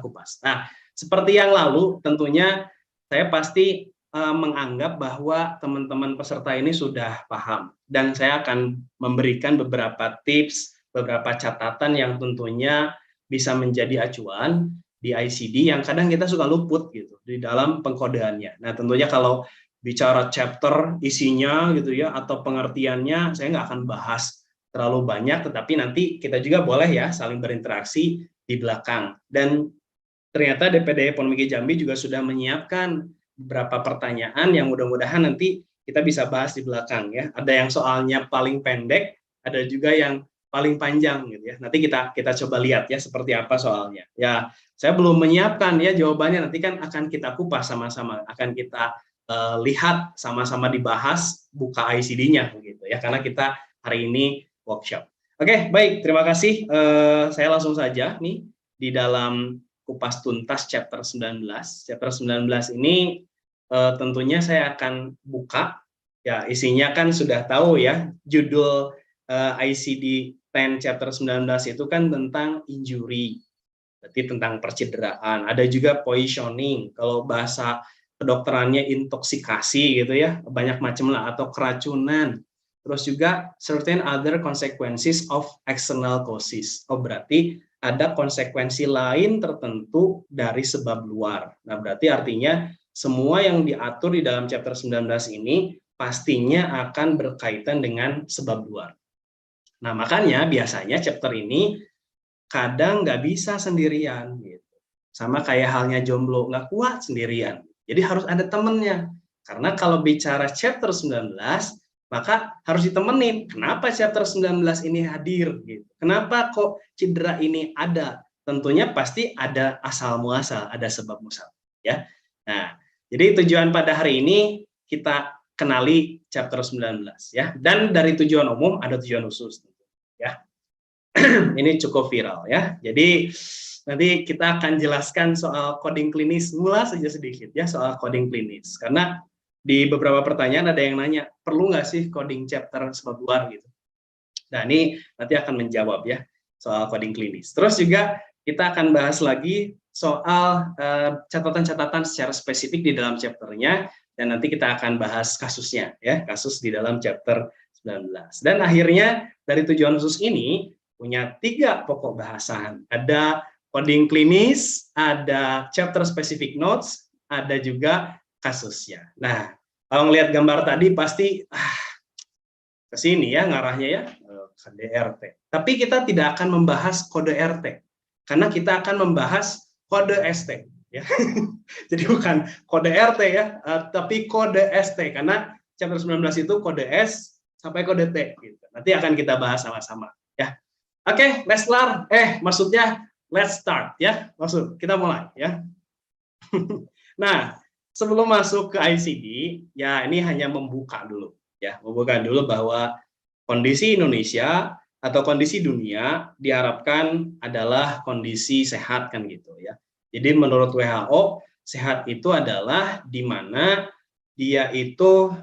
kupas. Nah, seperti yang lalu, tentunya saya pasti menganggap bahwa teman-teman peserta ini sudah paham, dan saya akan memberikan beberapa tips, beberapa catatan yang tentunya bisa menjadi acuan di ICD yang kadang kita suka luput gitu di dalam pengkodeannya. Nah, tentunya kalau bicara chapter isinya gitu ya atau pengertiannya, saya nggak akan bahas terlalu banyak, tetapi nanti kita juga boleh ya saling berinteraksi di belakang. Dan ternyata DPD Ekonomi Jambi juga sudah menyiapkan beberapa pertanyaan yang mudah-mudahan nanti kita bisa bahas di belakang ya. Ada yang soalnya paling pendek, ada juga yang paling panjang gitu ya. Nanti kita coba lihat ya seperti apa soalnya. Ya, saya belum menyiapkan ya jawabannya, nanti kan akan kita kupas sama-sama, akan kita lihat sama-sama dibahas, buka ICD-nya gitu ya, karena kita hari ini workshop. Oke, baik, terima kasih. Saya langsung saja nih di dalam kupas tuntas chapter 19. Chapter 19 ini tentunya saya akan buka, ya isinya kan sudah tahu ya, judul ICD 10 chapter 19 itu kan tentang injury, berarti tentang percederaan. Ada juga poisoning, kalau bahasa kedokterannya intoksikasi gitu ya, banyak macam lah, atau keracunan. Terus juga certain other consequences of external causes. Oh, berarti ada konsekuensi lain tertentu dari sebab luar. Nah, berarti artinya semua yang diatur di dalam chapter 19 ini pastinya akan berkaitan dengan sebab luar. Nah, makanya biasanya chapter ini kadang nggak bisa sendirian gitu. Sama kayak halnya jomblo, nggak kuat sendirian. Jadi harus ada temennya. Karena kalau bicara chapter 19, maka harus ditemenin. Kenapa chapter 19 ini hadir gitu? Kenapa kok cedera ini ada? Tentunya pasti ada asal muasal, ada sebab muasal ya. Nah, jadi tujuan pada hari ini kita kenali chapter 19 ya. Dan dari tujuan umum ada tujuan khusus ya. Ini cukup viral ya. Jadi nanti kita akan jelaskan soal coding klinis, mula saja sedikit ya soal coding klinis. Karena di beberapa pertanyaan ada yang nanya, perlu nggak sih coding chapter sebab luar gitu. Nah, ini nanti akan menjawab ya soal coding klinis. Terus juga kita akan bahas lagi soal catatan-catatan secara spesifik di dalam chapternya, dan nanti kita akan bahas kasusnya ya, kasus di dalam chapter 19. Dan akhirnya dari tujuan khusus ini punya 3 pokok bahasan. Ada coding klinis, ada chapter specific notes, ada juga kasusnya. Nah, kalau ngelihat gambar tadi pasti ke sini ya ngarahnya ya, kode RT. Tapi kita tidak akan membahas kode RT, karena kita akan membahas kode ST ya. Jadi bukan kode RT ya, tapi kode ST, karena chapter 19 itu kode S sampai kode T gitu. Nanti akan kita bahas sama-sama ya. Oke, maksudnya let's start ya. Maksud kita mulai ya. Nah, sebelum masuk ke ICD, ya ini hanya membuka dulu ya, membuka dulu bahwa kondisi Indonesia atau kondisi dunia diharapkan adalah kondisi sehat kan gitu ya. Jadi menurut WHO, sehat itu adalah di mana dia itu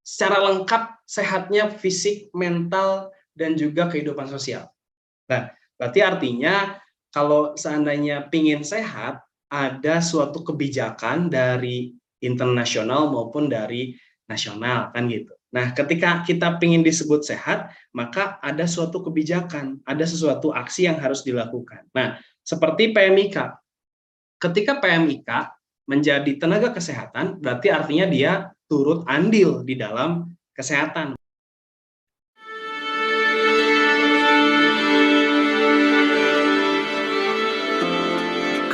secara lengkap sehatnya fisik, mental, dan juga kehidupan sosial. Nah, berarti artinya kalau seandainya pingin sehat, ada suatu kebijakan dari internasional maupun dari nasional kan gitu. Nah, ketika kita pingin disebut sehat, maka ada suatu kebijakan, ada sesuatu aksi yang harus dilakukan. Nah, seperti PMIK. Ketika PMIK menjadi tenaga kesehatan, berarti artinya dia turut andil di dalam kesehatan.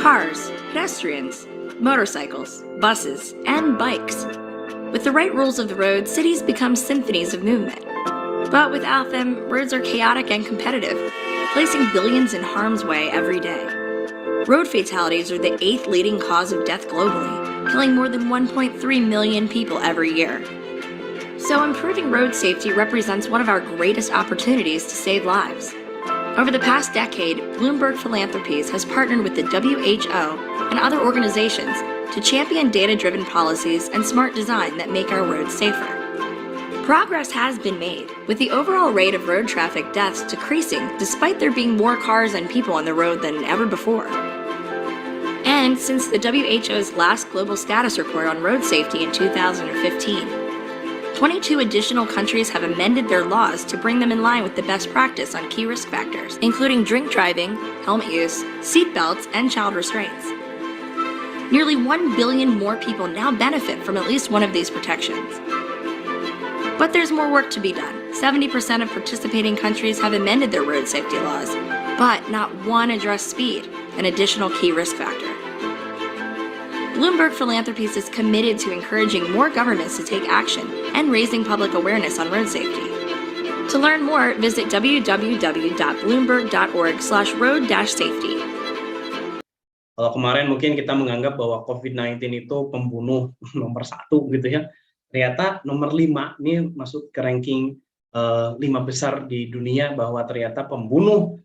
Cars, pedestrians, motorcycles, buses, and bikes. With the right rules of the road, cities become symphonies of movement. But without them, roads are chaotic and competitive, placing billions in harm's way every day. Road fatalities are the 8th leading cause of death globally, killing more than 1.3 million people every year. So improving road safety represents one of our greatest opportunities to save lives. Over the past decade, Bloomberg Philanthropies has partnered with the WHO and other organizations to champion data-driven policies and smart design that make our roads safer. Progress has been made, with the overall rate of road traffic deaths decreasing despite there being more cars and people on the road than ever before. And since the WHO's last global status report on road safety in 2015, 22 additional countries have amended their laws to bring them in line with the best practice on key risk factors, including drink driving, helmet use, seat belts, and child restraints. Nearly 1 billion more people now benefit from at least one of these protections. But there's more work to be done. 70% of participating countries have amended their road safety laws, but not one addressed speed, an additional key risk factor. Bloomberg Philanthropies is committed to encouraging more governments to take action and raising public awareness on road safety. To learn more, visit www.bloomberg.org/road-safety. Kalau kemarin mungkin kita menganggap bahwa COVID-19 itu pembunuh nomor 1 gitu ya. Ternyata nomor 5 ini masuk ke ranking 5 besar di dunia, bahwa ternyata pembunuh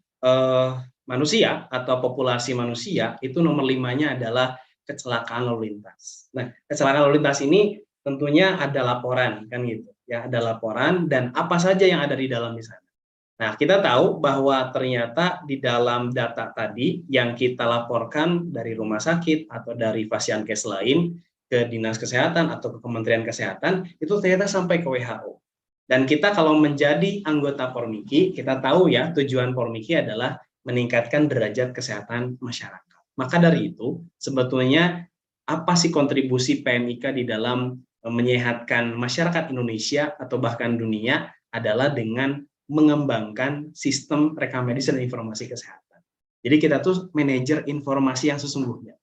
manusia atau populasi manusia itu nomor 5-nya adalah kecelakaan lalu lintas. Nah, kecelakaan lalu lintas ini tentunya ada laporan kan gitu ya, ada laporan dan apa saja yang ada di dalam di sana. Nah, kita tahu bahwa ternyata di dalam data tadi yang kita laporkan dari rumah sakit atau dari Fasiankes lain ke Dinas Kesehatan atau ke Kementerian Kesehatan, itu ternyata sampai ke WHO. Dan kita kalau menjadi anggota Formiki, kita tahu ya tujuan Formiki adalah meningkatkan derajat kesehatan masyarakat. Maka dari itu, sebetulnya apa sih kontribusi PMIK di dalam menyehatkan masyarakat Indonesia atau bahkan dunia adalah dengan mengembangkan sistem rekam medis dan informasi kesehatan. Jadi kita tuh manajer informasi yang sesungguhnya.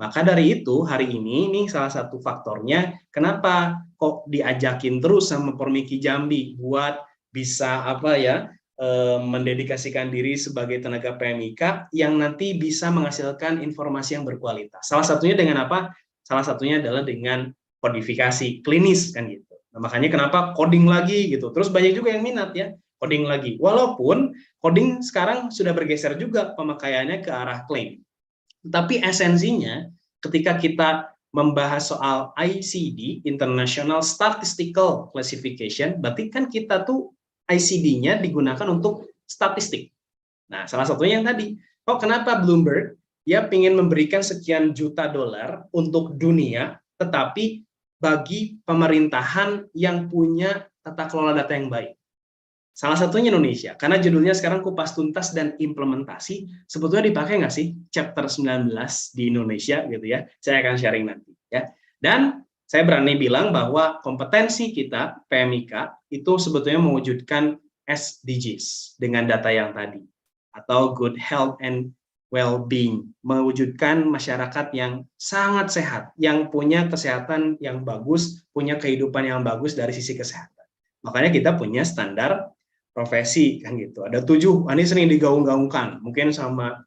Maka dari itu hari ini salah satu faktornya kenapa kok diajakin terus sama Formiki Jambi buat bisa mendedikasikan diri sebagai tenaga PMIK yang nanti bisa menghasilkan informasi yang berkualitas. Salah satunya dengan apa? Salah satunya adalah dengan kodifikasi klinis kan gitu. Nah, makanya kenapa coding lagi gitu. Terus banyak juga yang minat ya coding lagi. Walaupun coding sekarang sudah bergeser juga pemakaiannya ke arah klaim. Tapi esensinya ketika kita membahas soal ICD, International Statistical Classification, berarti kan kita tuh ICD-nya digunakan untuk statistik. Nah, salah satunya yang tadi, kenapa Bloomberg dia ingin memberikan sekian juta dolar untuk dunia, tetapi bagi pemerintahan yang punya tata kelola data yang baik. Salah satunya Indonesia, karena judulnya sekarang kupas tuntas dan implementasi, sebetulnya dipakai nggak sih chapter 19 di Indonesia gitu ya? Saya akan sharing nanti ya. Dan saya berani bilang bahwa kompetensi kita, PMIK, itu sebetulnya mewujudkan SDGs dengan data yang tadi. Atau good health and well-being. Mewujudkan masyarakat yang sangat sehat, yang punya kesehatan yang bagus, punya kehidupan yang bagus dari sisi kesehatan. Makanya kita punya standar profesi, kan gitu. Ada 7, ini sering digaung-gaungkan. Mungkin sama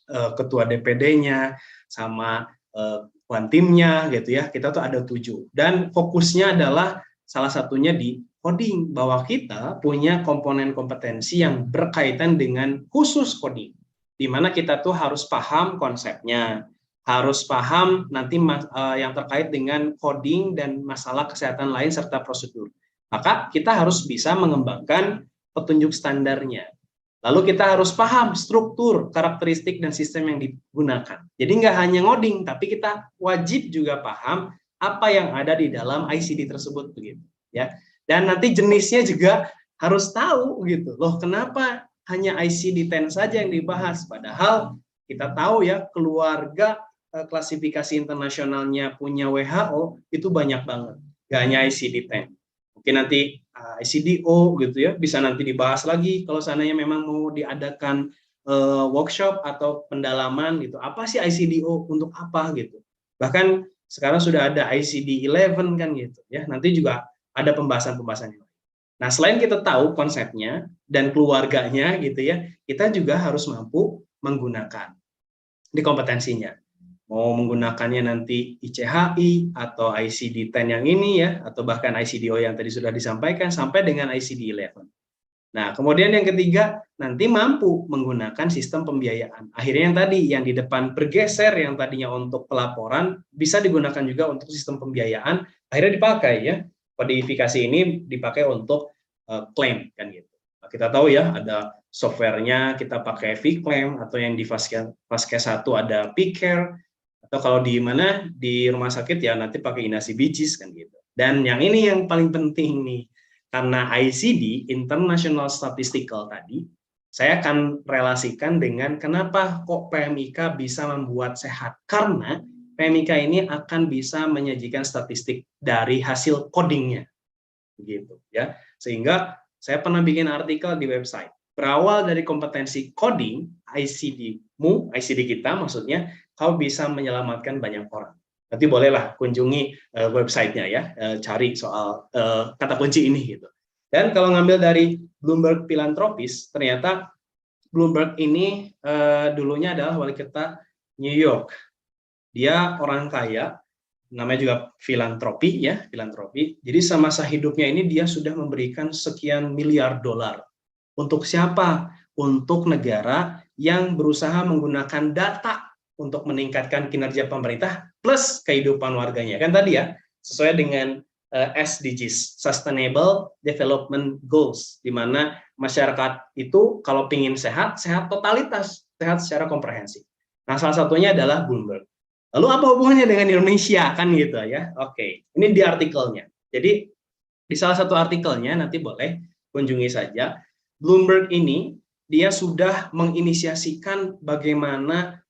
ketua DPD-nya, sama timnya gitu ya, kita tuh ada 7 dan fokusnya adalah salah satunya di coding, bahwa kita punya komponen kompetensi yang berkaitan dengan khusus coding, di mana kita tuh harus paham konsepnya, harus paham nanti yang terkait dengan coding dan masalah kesehatan lain serta prosedur. Maka kita harus bisa mengembangkan petunjuk standarnya. Lalu kita harus paham struktur, karakteristik, dan sistem yang digunakan. Jadi nggak hanya ngoding, tapi kita wajib juga paham apa yang ada di dalam ICD tersebut begitu ya. Dan nanti jenisnya juga harus tahu gitu. Loh, kenapa hanya ICD-10 saja yang dibahas? Padahal kita tahu ya, keluarga klasifikasi internasionalnya punya WHO itu banyak banget. Nggak hanya ICD-10. Mungkin nanti ICDO gitu ya, bisa nanti dibahas lagi kalau seandainya memang mau diadakan workshop atau pendalaman gitu. Apa sih ICDO, untuk apa gitu. Bahkan sekarang sudah ada ICD-11 kan gitu ya. Nanti juga ada pembahasan-pembahasan yang lain. Nah, selain kita tahu konsepnya dan keluarganya gitu ya, kita juga harus mampu menggunakan di kompetensinya. Mau menggunakannya nanti ICHI atau ICD-10 yang ini ya, atau bahkan ICDO yang tadi sudah disampaikan, sampai dengan ICD-11. Nah, kemudian yang ketiga, nanti mampu menggunakan sistem pembiayaan. Akhirnya yang tadi, yang di depan bergeser, yang tadinya untuk pelaporan, bisa digunakan juga untuk sistem pembiayaan, akhirnya dipakai ya. Kodifikasi ini dipakai untuk klaim, kan gitu. Nah, kita tahu ya, ada softwarenya, kita pakai vClaim, atau yang di Fastcare 1 ada pCare. Atau kalau di mana di rumah sakit ya nanti pakai inasi bijis kan gitu. Dan yang ini yang paling penting nih, karena ICD International Statistical tadi, saya akan relasikan dengan kenapa kok PMIK bisa membuat sehat. Karena PMIK ini akan bisa menyajikan statistik dari hasil codingnya, gitu ya. Sehingga saya pernah bikin artikel di website. Berawal dari kompetensi coding, ICD kita maksudnya, kau bisa menyelamatkan banyak orang. Nanti bolehlah kunjungi websitenya ya, cari soal kata kunci ini gitu. Dan kalau ngambil dari Bloomberg Philanthropies, ternyata Bloomberg ini dulunya adalah wali kota New York. Dia orang kaya, namanya juga filantropi ya, filantropi. Jadi semasa hidupnya ini dia sudah memberikan sekian miliar dolar. Untuk siapa? Untuk negara yang berusaha menggunakan data untuk meningkatkan kinerja pemerintah plus kehidupan warganya. Kan tadi ya, sesuai dengan SDGs, Sustainable Development Goals, di mana masyarakat itu kalau ingin sehat, sehat totalitas, sehat secara komprehensif. Nah, salah satunya adalah Bloomberg. Lalu apa hubungannya dengan Indonesia kan gitu ya? Oke, ini di artikelnya. Jadi di salah satu artikelnya nanti boleh kunjungi saja. Bloomberg ini dia sudah menginisiasikan bagaimana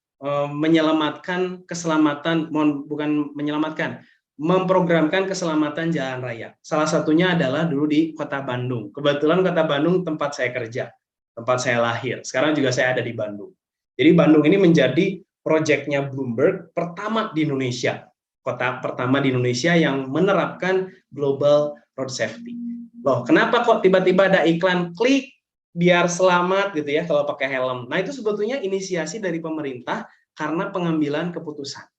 menyelamatkan keselamatan, bukan menyelamatkan, memprogramkan keselamatan jalan raya. Salah satunya adalah dulu di Kota Bandung. Kebetulan Kota Bandung tempat saya kerja, tempat saya lahir. Sekarang juga saya ada di Bandung. Jadi Bandung ini menjadi proyeknya Bloomberg pertama di Indonesia, kota pertama di Indonesia yang menerapkan Global Road Safety. Loh, kenapa kok tiba-tiba ada iklan klik biar selamat gitu ya kalau pakai helm? Nah, itu sebetulnya inisiasi dari pemerintah karena pengambilan keputusan.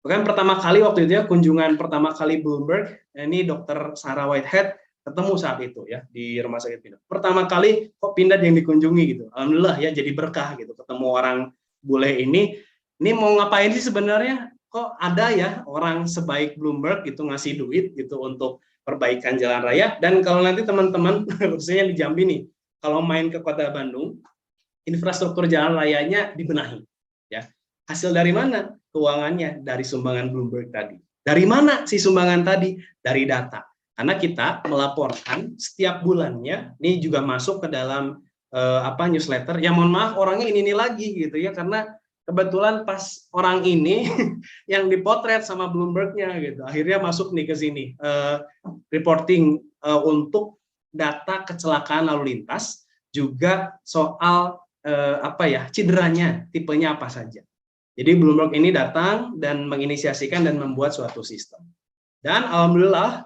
Bahkan pertama kali waktu itu ya, kunjungan pertama kali Bloomberg, ini Dr. Sarah Whitehead ketemu saat itu ya di rumah sakit Pindad. Pertama kali kok Pindad yang dikunjungi gitu. Alhamdulillah ya, jadi berkah gitu ketemu orang bule ini. Ini mau ngapain sih sebenarnya? Kok ada ya orang sebaik Bloomberg gitu ngasih duit gitu untuk perbaikan jalan raya? Dan kalau nanti teman-teman, khususnya di Jambi nih, kalau main ke Kota Bandung, infrastruktur jalan rayanya dibenahi. Ya, hasil dari mana? Keuangannya dari sumbangan Bloomberg tadi. Dari mana sih sumbangan tadi? Dari data. Karena kita melaporkan setiap bulannya, ini juga masuk ke dalam newsletter. Ya mohon maaf orangnya ini lagi gitu ya, karena kebetulan pas orang ini yang dipotret sama Bloomberg-nya gitu. Akhirnya masuk nih ke sini reporting untuk data kecelakaan lalu lintas, juga soal cederanya, tipenya apa saja. Jadi Bloomberg ini datang dan menginisiasikan dan membuat suatu sistem. Dan alhamdulillah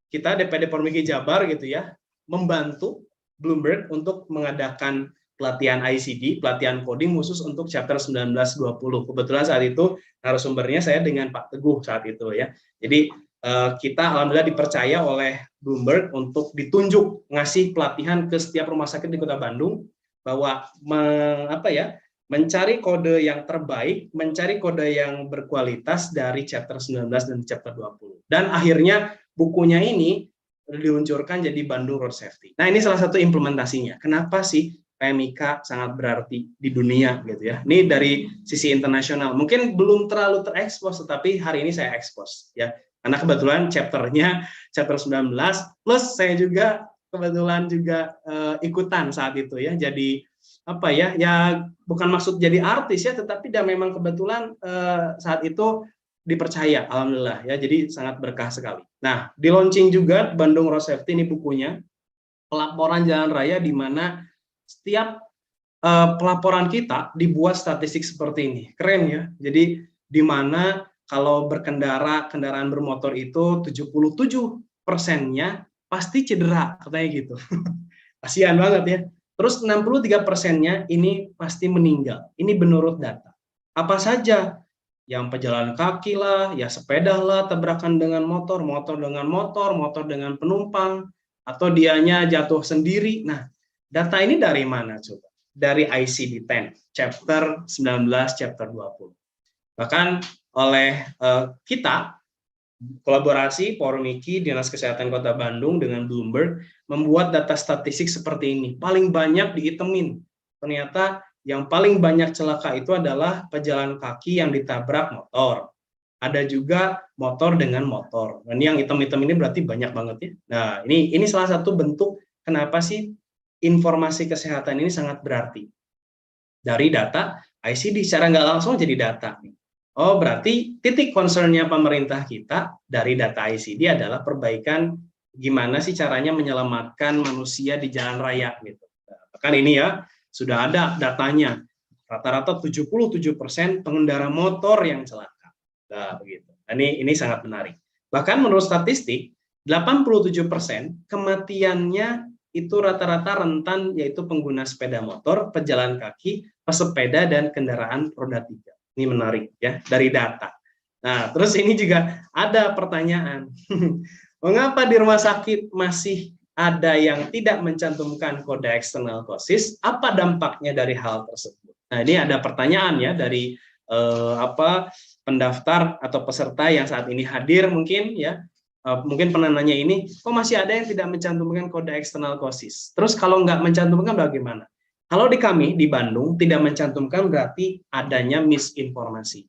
kita DPD Pormiki Jabar gitu ya membantu Bloomberg untuk mengadakan pelatihan ICD, pelatihan coding khusus untuk chapter 19-20. Kebetulan saat itu narasumbernya saya dengan Pak Teguh saat itu ya. Jadi kita alhamdulillah dipercaya oleh Bloomberg untuk ditunjuk ngasih pelatihan ke setiap rumah sakit di Kota Bandung bahwa mencari kode yang terbaik, mencari kode yang berkualitas dari chapter 19 dan chapter 20. Dan akhirnya bukunya ini diluncurkan jadi Bandung Road Safety. Nah, ini salah satu implementasinya. Kenapa sih PMIK sangat berarti di dunia gitu ya. Ini dari sisi internasional. Mungkin belum terlalu terekspos, tetapi hari ini saya ekspos ya. Karena kebetulan chapternya chapter 19 plus saya juga kebetulan juga ikutan saat itu ya. Jadi bukan maksud jadi artis ya, tetapi memang kebetulan saat itu dipercaya, alhamdulillah ya. Jadi sangat berkah sekali. Nah, di launching juga Bandung Road Safety ini bukunya, pelaporan jalan raya di mana setiap pelaporan kita dibuat statistik seperti ini. Keren ya. Jadi di mana kalau berkendara, kendaraan bermotor itu 77%-nya pasti cedera, katanya gitu. Kasihan banget ya. Terus 63%-nya ini pasti meninggal. Ini menurut data. Apa saja? Yang pejalan kaki lah, ya sepeda lah, tabrakan dengan motor, motor dengan motor, motor dengan penumpang, atau dianya jatuh sendiri. Nah, data ini dari mana coba? Dari ICD-10, chapter 19, chapter 20. Bahkan oleh kita, kolaborasi Pormiki, Dinas Kesehatan Kota Bandung dengan Bloomberg, membuat data statistik seperti ini. Paling banyak diitemin. Ternyata yang paling banyak celaka itu adalah pejalan kaki yang ditabrak motor. Ada juga motor dengan motor. Nah, ini yang hitam-hitam ini berarti banyak banget ya. Nah, ini salah satu bentuk kenapa sih informasi kesehatan ini sangat berarti. Dari data ICD secara nggak langsung jadi data. Oh, berarti titik concern-nya pemerintah kita dari data ICD adalah perbaikan gimana sih caranya menyelamatkan manusia di jalan raya gitu. Bahkan ini ya sudah ada datanya. Rata-rata 77% pengendara motor yang celaka. Nah, begitu. Ini sangat menarik. Bahkan menurut statistik 87% kematiannya itu rata-rata rentan, yaitu pengguna sepeda motor, pejalan kaki, pesepeda, dan kendaraan roda 3. Ini menarik ya dari data. Nah, terus ini juga ada pertanyaan. Mengapa di rumah sakit masih ada yang tidak mencantumkan kode eksternal COSIS? Apa dampaknya dari hal tersebut? Nah, ini ada pertanyaan ya dari pendaftar atau peserta yang saat ini hadir mungkin ya. Mungkin pernah nanya ini, kok masih ada yang tidak mencantumkan kode eksternal COSIS? Terus kalau nggak mencantumkan bagaimana? Kalau di kami, di Bandung, tidak mencantumkan berarti adanya misinformasi.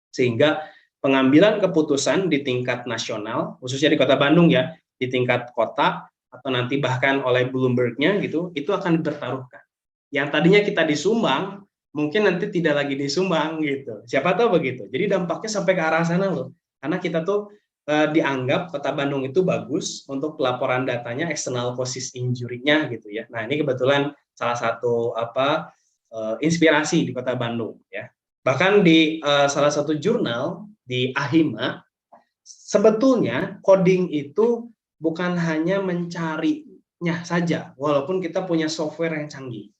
Sehingga pengambilan keputusan di tingkat nasional, khususnya di Kota Bandung ya, di tingkat kota, atau nanti bahkan oleh Bloomberg-nya gitu, itu akan dipertaruhkan. Yang tadinya kita disumbang, mungkin nanti tidak lagi disumbang gitu. Siapa tahu begitu. Jadi dampaknya sampai ke arah sana loh. Karena kita tuh dianggap Kota Bandung itu bagus untuk pelaporan datanya, external COSIS injury-nya gitu ya. Nah, ini kebetulan salah satu inspirasi di Kota Bandung ya. Bahkan di salah satu jurnal di AHIMA, sebetulnya coding itu bukan hanya mencarinya saja, walaupun kita punya software yang canggih.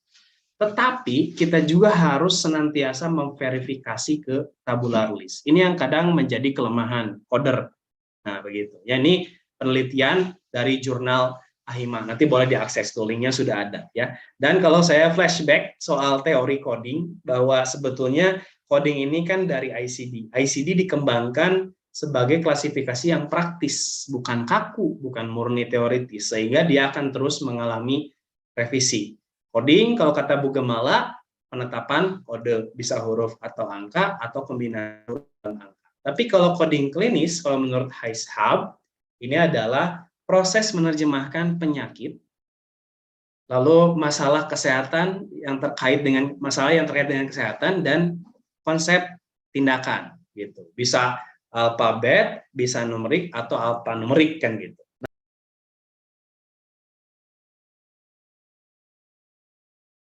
Tetapi kita juga harus senantiasa memverifikasi ke tabular list. Ini yang kadang menjadi kelemahan coder. Nah, begitu. Ya, ini penelitian dari jurnal AHIMA. Nanti boleh diakses, tuh linknya sudah ada ya. Dan kalau saya flashback soal teori coding, bahwa sebetulnya coding ini kan dari ICD. ICD dikembangkan sebagai klasifikasi yang praktis, bukan kaku, bukan murni teoritis, sehingga dia akan terus mengalami revisi. Coding, kalau kata Bu Gemala, penetapan kode, bisa huruf atau angka, atau kombinasi huruf dan angka. Tapi kalau coding klinis, kalau menurut HiSHub, ini adalah proses menerjemahkan penyakit, lalu masalah kesehatan yang terkait dengan kesehatan, dan konsep tindakan gitu. Bisa alfabet, bisa numerik atau alfanumerik kan gitu.